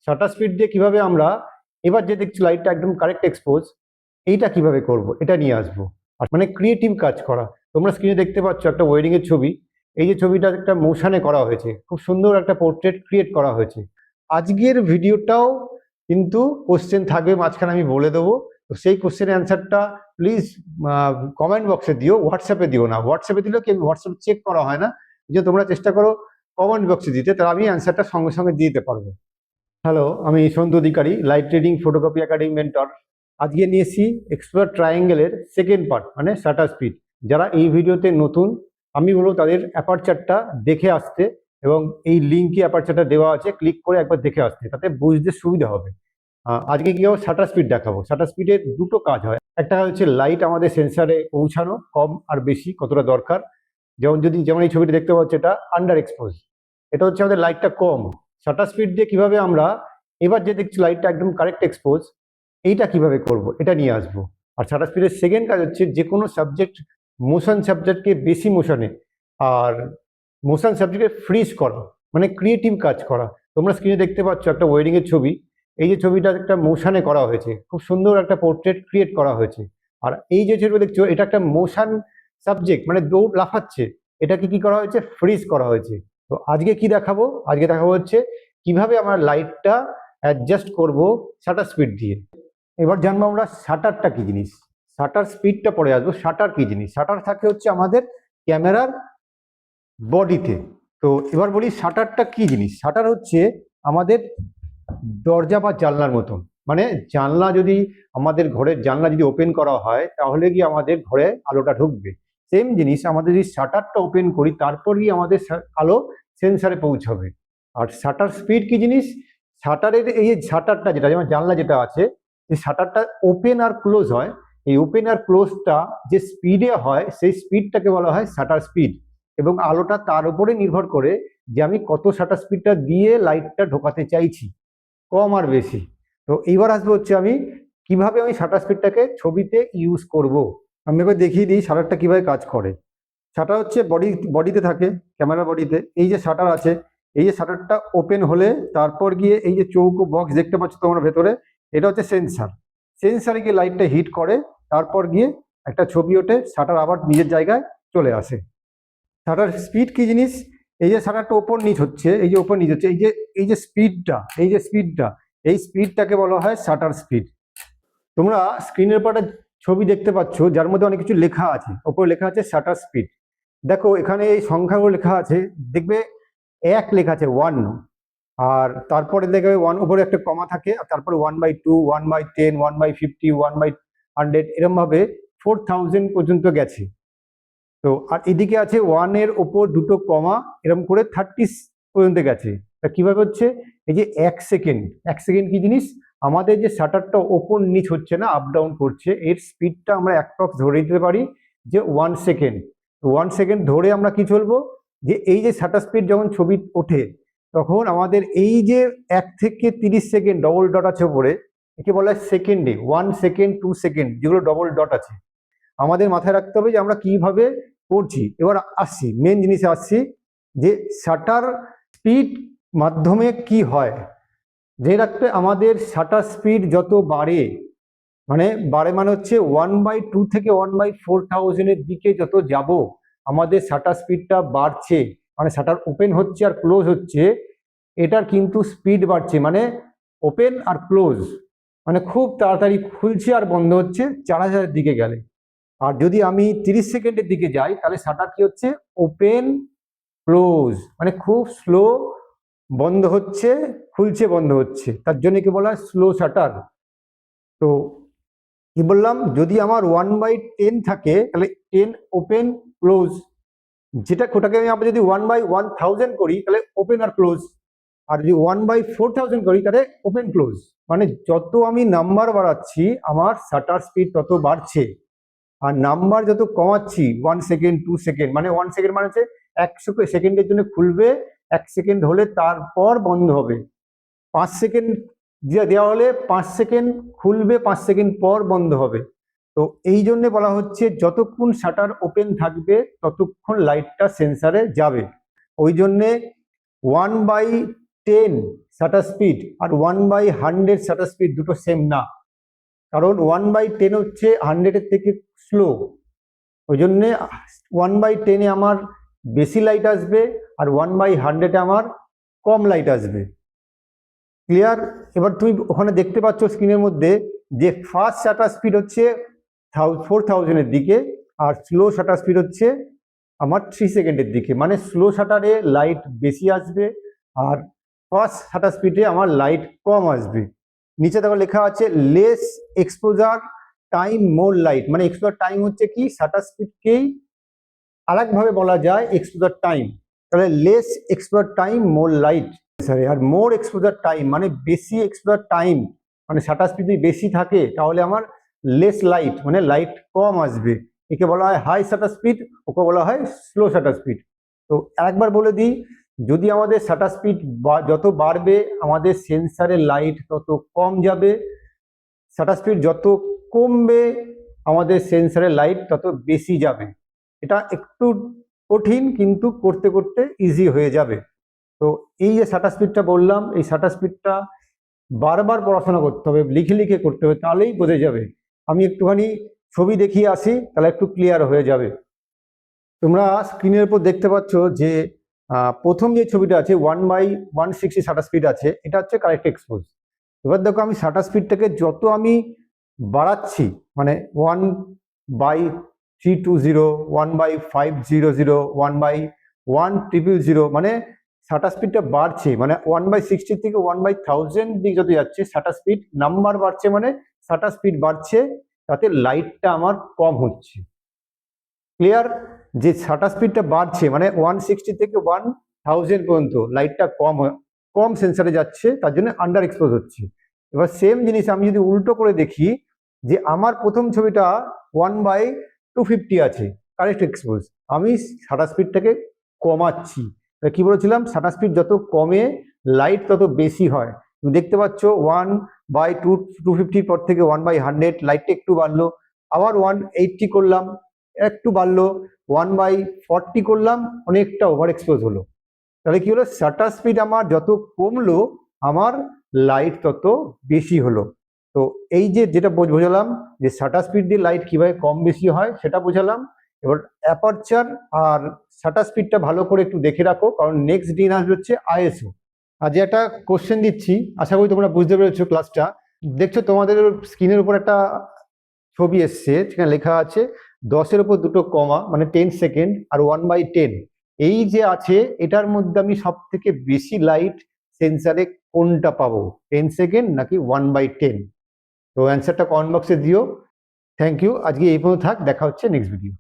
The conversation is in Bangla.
শাটার স্পিড দিয়ে কিভাবে আমরা এবার যে দেখছি লাইটটা একদম কারেক্ট এক্সপোজ, এইটা কিভাবে করব এটা নিয়ে আসবো। আর মানে ক্রিয়েটিভ কাজ করা। তোমরা স্ক্রিনে দেখতে পাচ্ছ একটা ওয়েডিং এর ছবি। এই যে ছবিটা একটা মোশনে করা হয়েছে, খুব সুন্দর একটা পোর্ট্রেট ক্রিয়েট করা হয়েছে। আজকের ভিডিওটাও কিন্তু কোশ্চেন থাকবে মাঝখানে, আমি বলে দেবো। তো সেই কোশ্চেনের অ্যান্সারটা প্লিজ কমেন্ট বক্সে দিও, হোয়াটসঅ্যাপে দিও না। হোয়াটসঅ্যাপে দিলেও কি হোয়াটসঅ্যাপ চেক করা হয় না, যে তোমরা চেষ্টা করো কমেন্ট বক্সে দিতে, তাহলে আমি অ্যান্সারটা সঙ্গে সঙ্গে দিতে পারবো। হ্যালো, আমি Santu Adhikari, light trading photocopy academy mentor. আজকে নিয়ে এসেছি এক্সপ্লোর ট্রায়াঙ্গেলের সেকেন্ড পার্ট, মানে শাটার স্পিড। যারা এই ভিডিওতে নতুন, আমি বলবো তাদের অ্যাপারচারটা দেখে আসতে, এবং এই লিঙ্কে অ্যাপারচারটা দেওয়া আছে, ক্লিক করে একবার দেখে আসতে, তাতে বুঝতে সুবিধা হবে। আজকে কি হবে, শাটার স্পিড দেখাবো। শাটার স্পিডের দুটো কাজ হয়। একটা হচ্ছে লাইট আমাদের সেন্সারে পৌঁছানো, কম আর বেশি কতটা দরকার। যেমন এই ছবিটি দেখতে পাচ্ছি, এটা আন্ডার এক্সপোজ, এটা হচ্ছে আমাদের লাইটটা কম। শাটার স্পিড দিয়ে কিভাবে আমরা এবার যে দেখছি লাইটটা একদম কারেক্ট এক্সপোজ, এইটা কিভাবে করব এটা নিয়ে আসবো। আর শাটার স্পিডের সেকেন্ড কাজ হচ্ছে যে কোনো সাবজেক্ট, মোশন সাবজেক্টকে বেশি মোশনে আর মোশন সাবজেক্টকে ফ্রিজ করা, মানে ক্রিয়েটিভ কাজ করা। তোমরা স্ক্রিনে দেখতে পাচ্ছ একটা ওয়েডিং এর ছবি। এই যে ছবিটা একটা মোশনে করা হয়েছে, খুব সুন্দর একটা পোর্ট্রেট ক্রিয়েট করা হয়েছে। আর এই যে ছবি দেখছো, এটা একটা মোশন সাবজেক্ট, মানে দৌড় লাফাচ্ছে, এটাকে কি করা হয়েছে, ফ্রিজ করা হয়েছে। তো আজকে কি দেখাবো, আজকে দেখাবো হচ্ছে কিভাবে আমরা লাইটটা অ্যাডজাস্ট করব শাটার স্পিড দিয়ে। এবার জানবো আমরা শাটারটা কি জিনিস। শাটার স্পিডটা পরে আসবো। শাটার কি জিনিস? শাটার থাকে হচ্ছে আমাদের ক্যামেরার বডিতে। তো এবার বলি শাটারটা কি জিনিস। শাটার হচ্ছে আমাদের দরজা বা জানলার মতন, মানে জানলা যদি আমাদের ঘরের জানলা যদি ওপেন করা হয়, তাহলে কি আমাদের ঘরে আলোটা ঢুকবে। সেম জিনিস, আমাদের যদি শাটারটা ওপেন করি, তারপর গিয়ে আমাদের আলো সেন্সারে পৌঁছাবে। আর শাটার স্পিড কি জিনিস? শাটারের এই যে শাটারটা, যেটা যেমন জানলা যেটা আছে, এই শাটারটা ওপেন আর ক্লোজ হয়। এই ওপেন আর ক্লোজটা যে স্পিডে হয়, সেই স্পিডটাকে বলা হয় শাটার স্পিড। এবং আলোটা তার উপরে নির্ভর করে যে আমি কত শাটার স্পিডটা দিয়ে লাইটটা ঢোকাতে চাইছি, কম আর বেশি। তো এইবার আসবে হচ্ছে আমি কিভাবে আমি শাটার স্পিডটাকে ছবিতে ইউজ করব। আমি এবার দেখিয়ে দিই শাটারটা কিভাবে কাজ করে। শাটার হচ্ছে বডিতে থাকে, ক্যামেরা বডিতে। এই যে শাটার আছে, এই যে শাটারটা ওপেন হলে তারপর গিয়ে এই যে চৌকো বক্স দেখতে পাচ্ছ তোমরা ভেতরে, এটা হচ্ছে সেন্সার। সেন্সারে গিয়ে লাইটটা হিট করে, তারপর গিয়ে একটা ছবি ওঠে, শাটার আবার নিজের জায়গায় চলে আসে। শাটার স্পিড কি জিনিস? এই যে শাটারটা ওপর নিচ হচ্ছে, এই যে ওপর নিচ হচ্ছে, এই যে স্পিডটা, এই স্পিডটাকে বলা হয় শাটার স্পিড। তোমরা স্ক্রিনের উপর একটা ছবি দেখতে পাচ্ছ, যার মধ্যে অনেক কিছু লেখা আছে। ওপরে লেখা আছে শাটার স্পিড। দেখো এখানে এই সংখ্যাগুলো লেখা আছে, দেখবে 1 লেখা আছে, 1। আর তারপরে দেখবে 1 উপরে একটা কমা থাকে, আর তারপরে 1/2, 1/10, 1/50, 1/100, এরকম ভাবে 4000 পর্যন্ত গেছে। তো আর এদিকে আছে 1 এর ওপর দুটো কমা, এরকম করে 30 পর্যন্ত গেছে। তা কিভাবে হচ্ছে? এই যে 1 সেকেন্ড কি জিনিস? আমাদের যে শাটারটা ওপর নিচ হচ্ছে না, আপ ডাউন করছে, এর স্পিডটা আমরা অ্যাপ্রক্স ধরে দিতে পারি যে 1 সেকেন্ড। 1 সেকেন্ড ধরে আমরা কি চলবো, যে এই যে শাটার স্পিড যখন ছবি ওঠে, তখন আমাদের এই যে 1 থেকে 30 সেকেন্ড ডবল ডট আছে ওপরে, একে বলা হয় সেকেন্ডে। 1 সেকেন্ড, 2 সেকেন্ড, যেগুলো ডবল ডট আছে, আমাদের মাথায় রাখতে হবে যে আমরা কিভাবে করছি। এবার আসছি মেন জিনিসে, আসছি যে শাটার স্পিড মাধ্যমে কি হয়। যে রাখতে আমাদের শাটার স্পিড যত বাড়ে, মানে হচ্ছে 1/2 থেকে 1/4000 এর দিকে যত যাব, আমাদের শাটার স্পিডটা বাড়ছে, মানে শাটার ওপেন হচ্ছে আর ক্লোজ হচ্ছে, এটার কিন্তু স্পিড বাড়ছে। মানে ওপেন আর ক্লোজ, মানে খুব তাড়াতাড়ি খুলছে আর বন্ধ হচ্ছে 4000 এর দিকে গেলে। আর যদি আমি 30 সেকেন্ডের দিকে যাই, তাহলে শাটার কি হচ্ছে, ওপেন ক্লোজ, মানে খুব স্লো বন্ধ হচ্ছে, খুলছে বন্ধ হচ্ছে, তার জন্য কি বলা হয় স্লো শাটার। তো কি বললাম, যদি আমার 1/10 থাকে, তাহলে 10 ওপেন ক্লোজ, ওটাকে আমরা যদি 1/1000 করি, তাহলে ওপেন আর ক্লোজ। আর যদি 1/4000 করি, তাহলে ওপেন ক্লোজ। মানে যত আমি নাম্বার বাড়াচ্ছি, আমার শাটার স্পিড তত বাড়ছে। আর নাম্বার যত কমাচ্ছি, 1 সেকেন্ড, 2 সেকেন্ড, মানে 1 সেকেন্ড মানে হচ্ছে 1 সেকেন্ডের জন্য খুলবে, 1 সেকেন্ড হলে তারপর বন্ধ হবে। 5 সেকেন্ড দেওয়া হলে 5 সেকেন্ড খুলবে, 5 সেকেন্ড পর বন্ধ হবে। তো এই জন্য বলা হচ্ছে যতক্ষণ শাটার ওপেন থাকবে, ততক্ষণ লাইটটা সেন্সারে যাবে। ওই জন্যে 1/10 শাটার স্পিড আর 1/100 শাটার স্পিড দুটো সেম না, কারণ 1/10 হচ্ছে 100-এর থেকে স্লো, ওই জন্যে 1/10-এ আমার বেশি লাইট আসবে আর 1/100-এ আমার কম লাইট আসবে। ক্লিয়ার? এবার তুমি ওখানে দেখতে পাচ্ছ স্ক্রিনের মধ্যে যে ফাস্ট শাটার স্পিড হচ্ছে 4000-এর দিকে আর স্লো শাটার স্পিড হচ্ছে আমার 3 সেকেন্ডের দিকে, মানে স্লো শাটারে লাইট বেশি আসবে আর ফাস্ট শাটার স্পিডে আমার লাইট কম আসবে। নিচে দেখো লেখা আছে less exposure time more light, মানে এক্সপোজার টাইম হচ্ছে কি শাটার স্পিডকেই আরেকভাবে বলা যায় এক্সপোজার টাইম, তাহলে less exposure time more light, আর মোর এক্সপোজার টাইম মানে বেশি এক্সপোজার টাইম, মানে শাটার স্পিড যদি বেশি থাকে তাহলে আমার লেস লাইট মানে লাইট কম আসবে, একে বলা হয় হাই শাটার স্পিড, ওকে বলা হয় স্লো শাটার স্পিড। তো একবার বলে দিই, যদি আমাদের শাটার স্পিড যত বাড়বে আমাদের সেন্সারের লাইট তত কম যাবে, শাটার স্পিড যত কমবে আমাদের সেন্সারের লাইট তত বেশি যাবে। এটা একটু কঠিন কিন্তু করতে করতে ইজি হয়ে যাবে। তো এই যে শাটার স্পিডটা বললাম, এই শাটার স্পিডটা বারবার পড়াশোনা করতে হবে, লিখে লিখে করতে হবে, তাহলেই বোঝা যাবে। আমি একটুখানি ছবি দেখিয়ে আসি, তাহলে একটু ক্লিয়ার হয়ে যাবে। তোমরা স্ক্রিনের উপর দেখতে পাচ্ছ যে প্রথম যে ছবিটা আছে 1/160 শাটার স্পিড আছে, এটা হচ্ছে কারেক্ট এক্সপোজ। এবার দেখো আমি শাটার স্পিডটাকে যত আমি বাড়াচ্ছি, মানে 1/320, 1/500, 1/1000, মানে শাটার স্পিডটা বাড়ছে, মানে 1/60 থেকে 1/1000 দিকে যত যাচ্ছে শাটার স্পিড নাম্বার বাড়ছে, মানে শাটার স্পিড বাড়ছে, তাতে লাইটটা আমার কম হচ্ছে। ক্লিয়ার? যে শাটার স্পিডটা বাড়ছে মানে 160 থেকে 1000 পর্যন্ত লাইটটা কম সেন্সারে যাচ্ছে, তার জন্য আন্ডার এক্সপোজ হচ্ছে। এবার সেম জিনিস আমি যদি উল্টো করে দেখি, যে আমার প্রথম ছবিটা 1/250 আছে কারেক্ট এক্সপোজ, আমি শাটার স্পিডটাকে কমাচ্ছি। কি বলেছিলাম, শাটার স্পিড যত কমে লাইট তত বেশি হয়। তুমি দেখতে পাচ্ছ 1/250 পর থেকে 1/100 লাইটটা একটু বাড়লো, আবার 180 করলাম একটু বাড়লো, 1/40 করলাম অনেকটা ওভার এক্সপোজ হলো। তাহলে কি হলো, শাটার স্পিড আমার যত কমলো আমার লাইট তত বেশি হলো। তো এই যে যেটা বোঝালাম যে শাটার স্পিড দিয়ে লাইট কিভাবে কম বেশি হয় সেটা বোঝালাম। এবার অ্যাপারচার আর শাটার স্পিডটা ভালো করে একটু দেখে রাখো, কারণ নেক্সট দিন আসবে হচ্ছে আইএসও। আজ একটা কোশ্চেন দিচ্ছি, আশা করি তোমরা বুঝতে পেরেছো ক্লাসটা। দেখছো তোমাদের স্ক্রিনের উপর একটা ছবি এসছে, সেখানে লেখা আছে 10-এর উপর দুটো কমা মানে 10 সেকেন্ড আর 1/10, এই যে আছে এটার মধ্যে আমি সব থেকে বেশি লাইট সেন্সারে কোনটা পাবো, 10 সেকেন্ড নাকি 1/10? তো অ্যান্সারটা কমেন্ট বক্সে দিও। থ্যাংক ইউ, আজকে এই পর্যন্ত থাক, দেখা হচ্ছে নেক্সট ভিডিও।